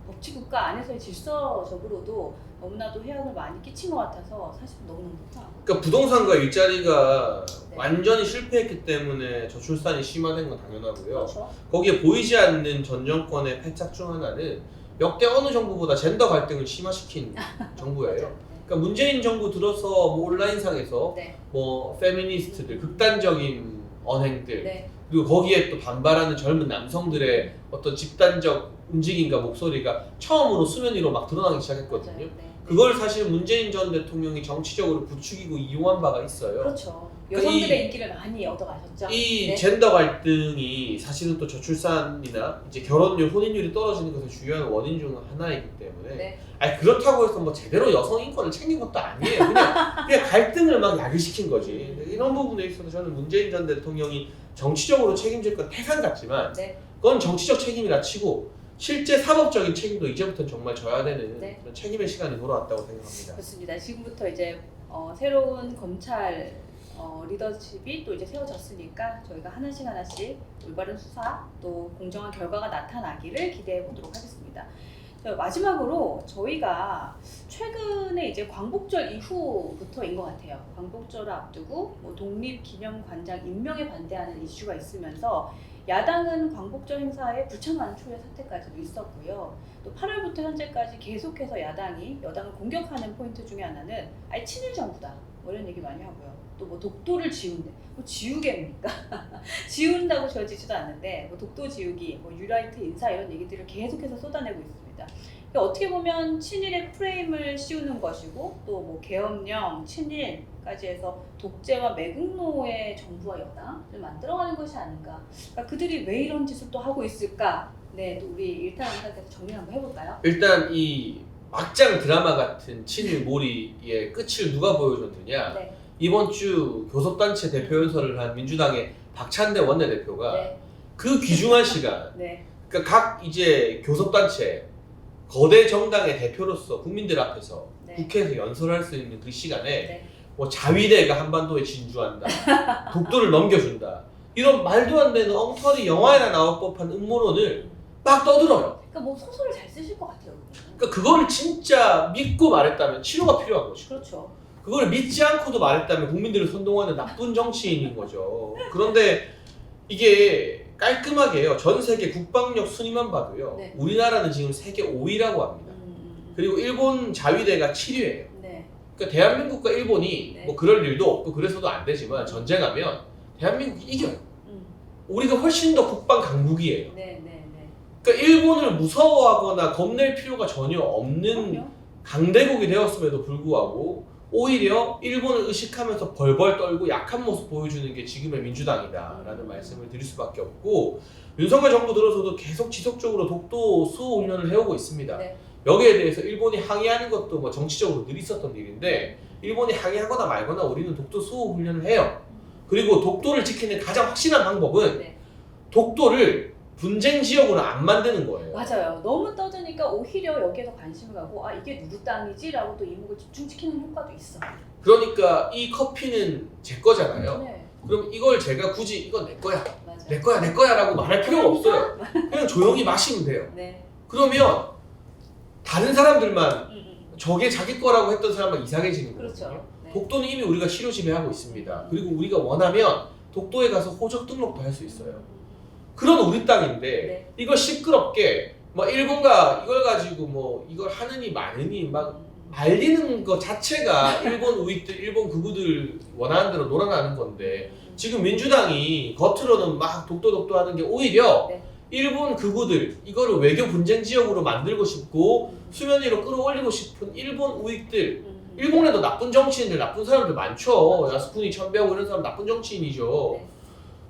법치국가 안에서의 질서적으로도 너무나도 해악을 많이 끼친 것 같아서 사실 너무너무 속상하고. 그러니까 부동산과 일자리가 네. 완전히 실패했기 때문에 저출산이 심화된 건 당연하고요. 그렇죠. 거기에 보이지 않는 전 정권의 패착 중 하나는 역대 어느 정부보다 젠더 갈등을 심화시킨 정부예요. 맞아요. 그러니까 문재인 정부 들어서 뭐 온라인상에서 네. 뭐 페미니스트들 극단적인 언행들 네. 그리고 거기에 또 반발하는 젊은 남성들의 어떤 집단적 움직임과 목소리가 처음으로 수면 위로 막 드러나기 시작했거든요. 맞아요. 네. 그걸 사실 문재인 전 대통령이 정치적으로 부추기고 이용한 바가 있어요. 그렇죠. 여성들의 인기를 많이 얻어가셨죠. 이 네. 젠더 갈등이 사실은 또 저출산이나 이제 결혼율, 혼인율이 떨어지는 것의 중요한 원인 중 하나이기 때문에 네. 아니 그렇다고 해서 뭐 제대로 여성 인권을 챙긴 것도 아니에요. 그냥 갈등을 막 야기시킨 거지. 이런 부분에 있어서 저는 문재인 전 대통령이 정치적으로 책임질 건 태산 같지만 네. 그건 정치적 책임이라 치고 실제 사법적인 책임도 이제부터는 정말 져야 되는 네. 그런 책임의 시간이 돌아왔다고 생각합니다. 그렇습니다. 지금부터 이제 새로운 검찰 리더십이 또 이제 세워졌으니까 저희가 하나씩 올바른 수사 또 공정한 결과가 나타나기를 기대해 보도록 하겠습니다. 마지막으로 저희가 최근에 이제 광복절 이후부터인 것 같아요. 광복절을 앞두고 뭐 독립기념관장 임명에 반대하는 이슈가 있으면서 야당은 광복절 행사에 불참하는 초유의 사태까지도 있었고요. 또 8월부터 현재까지 계속해서 야당이 여당을 공격하는 포인트 중에 하나는 아예 친일 정부다 뭐 이런 얘기 많이 하고요. 또 뭐 독도를 지운대, 뭐 지우개입니까? 지운다고 지워지지도 않는데 뭐 독도 지우기, 뭐 유라이트 인사 이런 얘기들을 계속해서 쏟아내고 있습니다. 그러니까 어떻게 보면 친일의 프레임을 씌우는 것이고 또 뭐 계엄령, 친일까지 해서 독재와 매국노의 정부와 여당을 만들어가는 것이 아닌가. 그러니까 그들이 왜 이런 짓을 또 하고 있을까? 네, 또 우리 일타 강사께서 정리 한번 해볼까요? 일단 이 막장 드라마 같은 친일 몰이의 끝을 누가 보여줬느냐? 네. 이번 주 교섭단체 대표연설을 한 민주당의 박찬대 원내대표가 네. 그 귀중한 시간, 네. 그러니까 각 이제 교섭단체 거대 정당의 대표로서 국민들 앞에서 네. 국회에서 연설할 수 있는 그 시간에 네. 뭐 자위대가 한반도에 진주한다, 독도를 넘겨준다 이런 말도 안 되는 엉터리 영화에나 나올 법한 음모론을 막 떠들어요. 그러니까 뭐 소설을 잘 쓰실 것 같아요. 그러니까 그거를 진짜 믿고 말했다면 치료가 필요한 거죠. 그렇죠. 그걸 믿지 않고도 말했다면 국민들을 선동하는 나쁜 정치인인 거죠. 그런데 이게 깔끔하게요. 전 세계 국방력 순위만 봐도요. 네. 우리나라는 지금 세계 5위라고 합니다. 그리고 일본 자위대가 7위예요. 네. 그러니까 대한민국과 일본이 네. 뭐 그럴 일도 없고 그래서도 안 되지만 전쟁하면 대한민국이 이겨요. 우리가 훨씬 더 국방 강국이에요. 네. 네. 네. 그러니까 일본을 무서워하거나 겁낼 필요가 전혀 없는 그럼요. 강대국이 되었음에도 불구하고 오히려 일본을 의식하면서 벌벌 떨고 약한 모습 보여주는 게 지금의 민주당이다라는 말씀을 드릴 수밖에 없고 윤석열 정부 들어서도 계속 지속적으로 독도 수호 훈련을 해오고 있습니다. 네. 여기에 대해서 일본이 항의하는 것도 뭐 정치적으로 늘 있었던 일인데 일본이 항의하거나 말거나 우리는 독도 수호 훈련을 해요. 그리고 독도를 지키는 가장 확실한 방법은 네. 독도를 분쟁 지역으로 안 만드는 거예요. 맞아요. 너무 떠드니까 오히려 여기에서 관심을 가고 아 이게 누구 땅이지라고 또 이목을 집중시키는 효과도 있어. 그러니까 이 커피는 제 거잖아요. 네. 그럼 이걸 제가 굳이 이건 내 거야, 맞아요. 내 거야, 내 거야라고 말할 필요가 없어요. 그냥 조용히 마시면 돼요. 네. 그러면 다른 사람들만 저게 자기 거라고 했던 사람만 이상해지는 거거든요. 그렇죠. 네. 독도는 이미 우리가 실효 지배하고 있습니다. 그리고 우리가 원하면 독도에 가서 호적 등록도 할 수 있어요. 그런 우리 땅인데 네. 이걸 시끄럽게 뭐 일본가 이걸 가지고 뭐 이걸 하느니 마느니 막 말리는 것 자체가 일본 우익들, 일본 극우들 원하는 대로 놀아나는 건데 지금 민주당이 겉으로는 막 독도 하는 게 오히려 네. 일본 극우들 이거를 외교 분쟁 지역으로 만들고 싶고 수면 위로 끌어올리고 싶은 일본 우익들 일본에도 나쁜 정치인들, 나쁜 사람들 많죠. 야스쿠니, 천배하고 이런 사람 나쁜 정치인이죠. 네.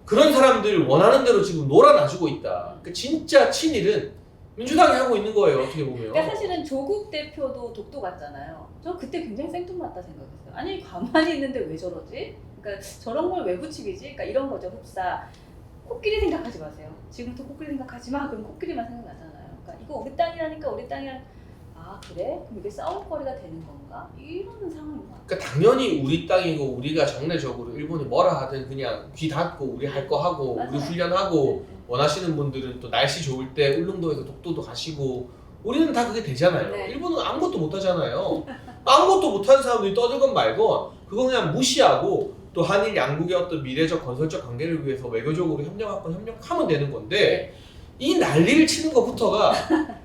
그런 사람들 원하는 대로 지금 놀아나주고 있다. 그러니까 진짜 친일은 민주당이 하고 있는 거예요. 어떻게 보면. 그러니까 사실은 조국 대표도 독도 갔잖아요. 저 그때 굉장히 생뚱맞다 생각했어요. 아니 가만히 있는데 왜 저러지? 그러니까 저런 걸 왜 붙이기지? 그러니까 이런 거죠. 흡사. 코끼리 생각하지 마세요. 지금부터 코끼리 생각하지 마. 그럼 코끼리만 생각나잖아요. 그러니까 이거 우리 땅이라니까 우리 땅이라. 아 그래? 그럼 이게 싸움거리가 되는 건가? 이런 상황인 것 같아요. 그러니까 당연히 우리 땅이고 우리가 정례적으로 일본이 뭐라 하든 그냥 귀 닫고 우리 할 거 하고 맞아요. 우리 훈련하고 네. 원하시는 분들은 또 날씨 좋을 때 울릉도에서 독도도 가시고 우리는 다 그게 되잖아요. 네. 일본은 아무것도 못 하잖아요. 아무것도 못하는 사람들이 떠들건 말건 그거 그냥 무시하고 또 한일 양국의 어떤 미래적 건설적 관계를 위해서 외교적으로 협력하면 되는 건데 네. 이 난리를 치는 것부터가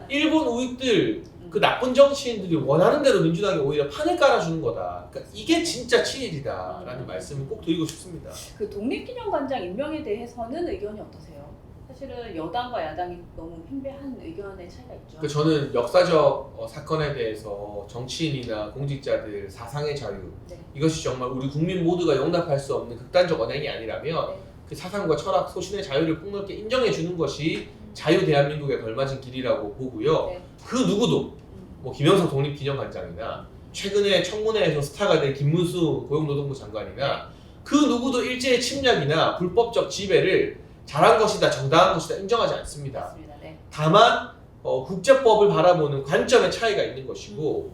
일본 우익들 그 나쁜 정치인들이 원하는 대로 민주당이 오히려 판을 깔아주는 거다. 그러니까 이게 진짜 친일이다라는 말씀을 꼭 드리고 싶습니다. 그 독립기념관장 임명에 대해서는 의견이 어떠세요? 사실은 여당과 야당이 너무 팽배한 의견의 차이가 있죠. 그 저는 역사적 사건에 대해서 정치인이나 공직자들 사상의 자유 네. 이것이 정말 우리 국민 모두가 용납할 수 없는 극단적 언행이 아니라면 네. 그 사상과 철학, 소신의 자유를 폭넓게 인정해 주는 것이 자유 대한민국에 걸맞은 길이라고 보고요. 네. 그 누구도 뭐 김영석 독립기념관장이나 최근에 청문회에서 스타가 된 김문수 고용노동부 장관이나 그 누구도 일제의 침략이나 불법적 지배를 잘한 것이다, 정당한 것이다 인정하지 않습니다. 맞습니다. 네. 다만 국제법을 바라보는 관점의 차이가 있는 것이고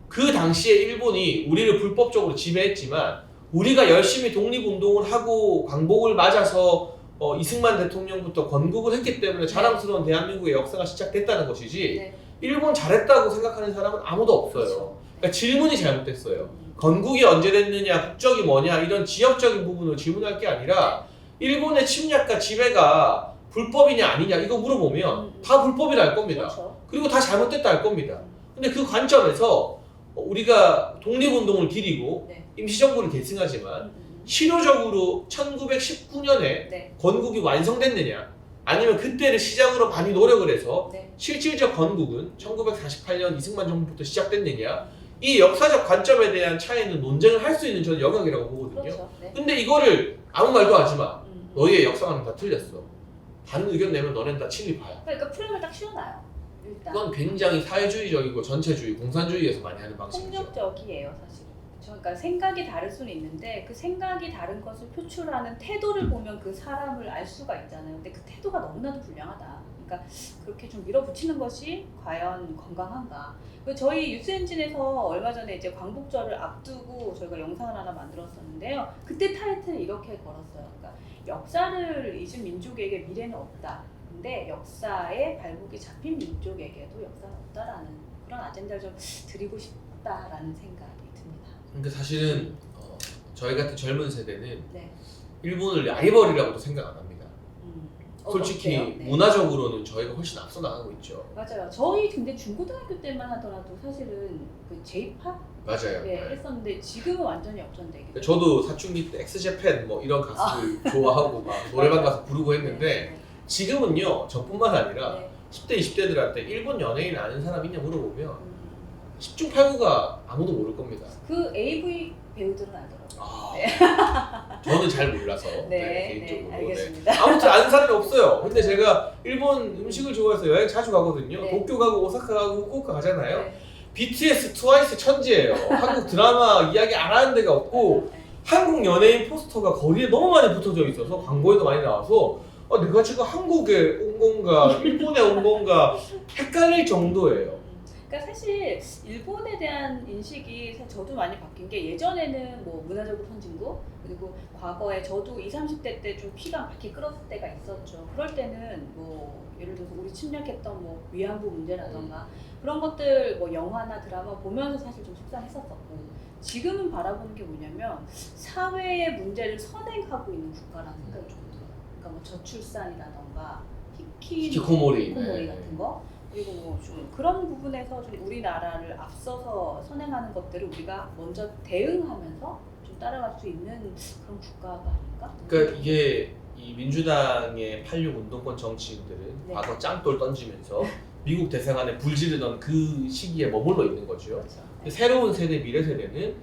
그 당시에 일본이 우리를 불법적으로 지배했지만 우리가 열심히 독립운동을 하고 광복을 맞아서 이승만 대통령부터 건국을 했기 때문에 자랑스러운 대한민국의 역사가 시작됐다는 것이지 네. 일본 잘했다고 생각하는 사람은 아무도 없어요. 그렇죠. 그러니까 질문이 잘못됐어요. 건국이 언제 됐느냐, 국적이 뭐냐 이런 지역적인 부분을 질문할 게 아니라 일본의 침략과 지배가 불법이냐 아니냐 이거 물어보면 다 불법이라 할 겁니다. 그렇죠. 그리고 다 잘못됐다 할 겁니다. 근데 그 관점에서 우리가 독립운동을 기리고 네. 임시정부를 계승하지만 실효적으로 1919년에 네. 건국이 완성됐느냐 아니면 그때를 시작으로 많이 노력을 해서 네. 실질적 건국은 1948년 이승만 정부부터 시작됐느냐 이 역사적 관점에 대한 차이는 논쟁을 할 수 있는 저는 영역이라고 보거든요. 그렇죠. 네. 근데 이거를 아무 말도 하지 마. 음. 너희의 역사관은 다 틀렸어. 다른 의견 내면 너넨 다 친일파야. 그러니까 프레임을 딱 씌워놔요. 일단 그건 굉장히 사회주의적이고 전체주의, 공산주의에서 많이 하는 방식이죠. 폭력적이에요, 사실. 그러니까 생각이 다를 수는 있는데 그 생각이 다른 것을 표출하는 태도를 보면 그 사람을 알 수가 있잖아요. 근데 그 태도가 너무나도 불량하다. 그러니까 그렇게 좀 밀어붙이는 것이 과연 건강한가? 저희 뉴스엔진에서 얼마 전에 이제 광복절을 앞두고 저희가 영상을 하나 만들었었는데요. 그때 타이틀을 이렇게 걸었어요. 그러니까 역사를 잊은 민족에게 미래는 없다. 근데 역사에 발목이 잡힌 민족에게도 역사는 없다라는 그런 아젠다를 좀 드리고 싶다라는 생각이 듭니다. 근데 사실은 저희 같은 젊은 세대는 네. 일본을 라이벌이라고도 생각 안 합니다. 솔직히 어때요? 네. 문화적으로는 저희가 훨씬 앞서 나가고 있죠. 맞아요. 저희 근데 중고등학교 때만 하더라도 사실은 그 J-pop 맞아요. 네, 네. 했었는데 지금은 완전히 역전되기. 저도 사춘기 때 엑스제팬 뭐 이런 가수들 좋아하고 막 노래방 가서 부르고 했는데 지금은요 저뿐만 아니라 네. 10대 20대들한테 일본 연예인 아는 사람 있냐 물어보면 10중 8구가 아무도 모를 겁니다. 그 AV 배우들은 알더라고요. 저는 잘 몰라서 네, 개인적으로. 네, 알겠습니다. 아무튼 아는 사람이 없어요. 근데 제가 일본 음식을 좋아해서 여행 자주 가거든요. 네. 도쿄 가고 오사카 가고 후쿠오카 가잖아요. 네. BTS, 트와이스 천지예요. 한국 드라마 이야기 안 하는 데가 없고 한국 연예인 포스터가 거리에 너무 많이 붙어져 있어서 광고에도 많이 나와서 내가 지금 한국에 온 건가 일본에 온 건가 헷갈릴 정도예요. 그러니까 사실 일본에 대한 인식이 사실 저도 많이 바뀐 게 예전에는 뭐 문화적으로 선진국 그리고 과거에 저도 20, 30대 때 좀 피가 막히 끓었을 때가 있었죠. 그럴 때는 뭐 예를 들어서 우리 침략했던 뭐 위안부 문제라던가 그런 것들 뭐 영화나 드라마 보면서 사실 좀 속상했었었고 지금은 바라보는 게 뭐냐면 사회의 문제를 선행하고 있는 국가라는 생각이 좀 들어요. 그러니까 뭐 저출산이라던가 히키코모리 같은 거 그리고 뭐 좀 그런 부분에서 좀 우리나라를 앞서서 선행하는 것들을 우리가 먼저 대응하면서 좀 따라갈 수 있는 그런 국가가 아닌가? 그러니까 이게 이 민주당의 86 운동권 정치인들은 네. 과거 짱돌 던지면서 미국 대사관에 불지르던 그 시기에 머물러 있는 거죠. 그렇죠. 근데 새로운 세대, 미래 세대는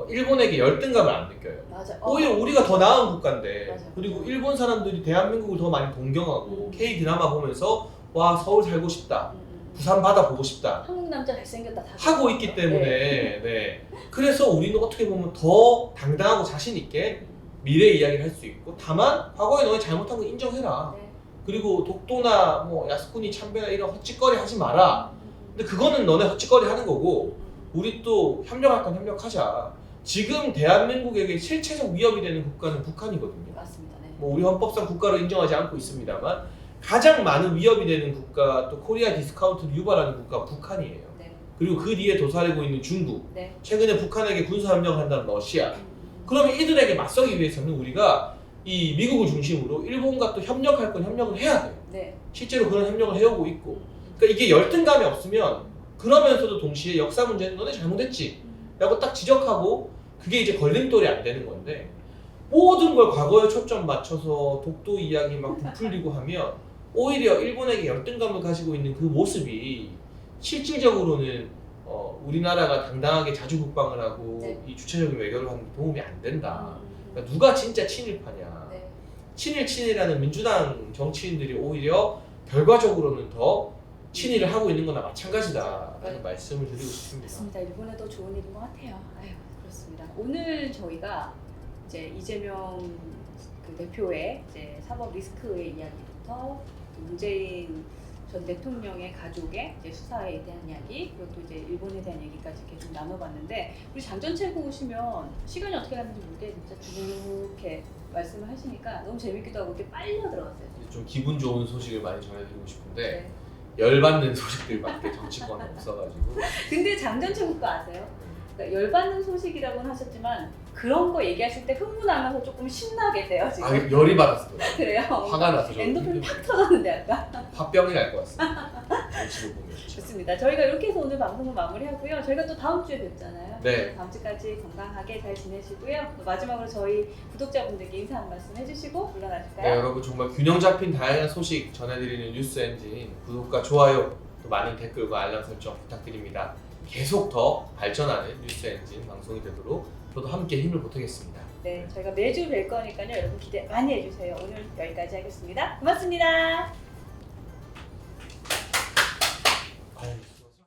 일본에게 열등감을 안 느껴요. 맞아. 오히려 우리가 더 나은 국가인데 맞아. 그리고 일본 사람들이 대한민국을 더 많이 동경하고 음. K 드라마 보면서 와 서울 살고 싶다, 부산 바다 보고 싶다 한국 남자 잘생겼다 다 하고 있기 때문에 네. 그래서 우리는 어떻게 보면 더 당당하고 자신 있게 미래 이야기를 할 수 있고 다만 과거에 너희 잘못한 거 인정해라. 네. 그리고 독도나 뭐 야스쿠니 참배나 이런 헛짓거리 하지 마라. 근데 그거는 너네 헛짓거리 하는 거고 우리 또 협력할 건 협력하자. 지금 대한민국에게 실체적 위협이 되는 국가는 북한이거든요. 맞습니다. 네. 뭐 우리 헌법상 국가로 인정하지 않고 있습니다만 가장 많은 위협이 되는 국가 또 코리아 디스카운트를 유발하는 국가가 북한이에요. 네. 그리고 그 뒤에 도사리고 있는 중국, 네. 최근에 북한에게 군사협력을 한다는 러시아. 그러면 이들에게 맞서기 위해서는 우리가 이 미국을 중심으로 일본과 또 협력할 건 협력을 해야 돼요. 네. 실제로 그런 협력을 해오고 있고 그러니까 이게 열등감이 없으면 그러면서도 동시에 역사 문제는 너네 잘못했지 라고 딱 지적하고 그게 이제 걸림돌이 안 되는 건데 모든 걸 과거에 초점 맞춰서 독도 이야기 막 부풀리고 하면 오히려 일본에게 열등감을 가지고 있는 그 모습이 실질적으로는 우리나라가 당당하게 자주 국방을 하고 네. 이 주체적인 외교를 하는 데 도움이 안 된다. 그러니까 누가 진짜 친일파냐. 네. 친일하는 민주당 정치인들이 오히려 결과적으로는 더 친일을 하고 있는 거나 마찬가지다라는 네. 말씀을 드리고 싶습니다. 맞습니다. 일본에도 좋은 일인 것 같아요. 아유, 그렇습니다. 오늘 저희가 이제 이재명 그 대표의 이제 사법 리스크의 이야기부터 문재인 전 대통령의 가족의 이제 수사에 대한 이야기, 그리고 또 이제 일본에 대한 얘기까지 이렇게 좀 나눠봤는데, 우리 장전체고 오시면 시간이 어떻게 가는지 모르게 진짜 쭉게 말씀을 하시니까 너무 재밌기도 하고 이렇게 빨려 들어갔어요. 좀 기분 좋은 소식을 많이 전해드리고 싶은데 네. 열받는 소식들밖에 정치권에 없어가지고. 근데 장전체국 거 아세요? 그러니까 열받는 소식이라고는 하셨지만 그런 거 얘기하실 때 흥분하면서 조금 신나게 돼요 지금. 아 열이 받았어요. 그래요? 화가 나서 좀 엔도핀 팍 터졌는데 아까. 화병이 날 것 같습니다. 정치를 보면. 좋습니다. 저희가 이렇게 해서 오늘 방송을 마무리하고요. 저희가 또 다음 주에 뵙잖아요. 네. 다음 주까지 건강하게 잘 지내시고요. 또 마지막으로 저희 구독자분들께 인사 한 말씀 해주시고 물러나실까요? 네, 여러분 정말 균형 잡힌 다양한 소식 전해드리는 뉴스 엔진 구독과 좋아요 또 많은 댓글과 알람 설정 부탁드립니다. 계속 더 발전하는 뉴스 엔진 방송이 되도록 저도 함께 힘을 보태겠습니다. 네, 저희가 매주 뵐 거니까요. 여러분 기대 많이 해주세요. 오늘 여기까지 하겠습니다. 고맙습니다. 아유.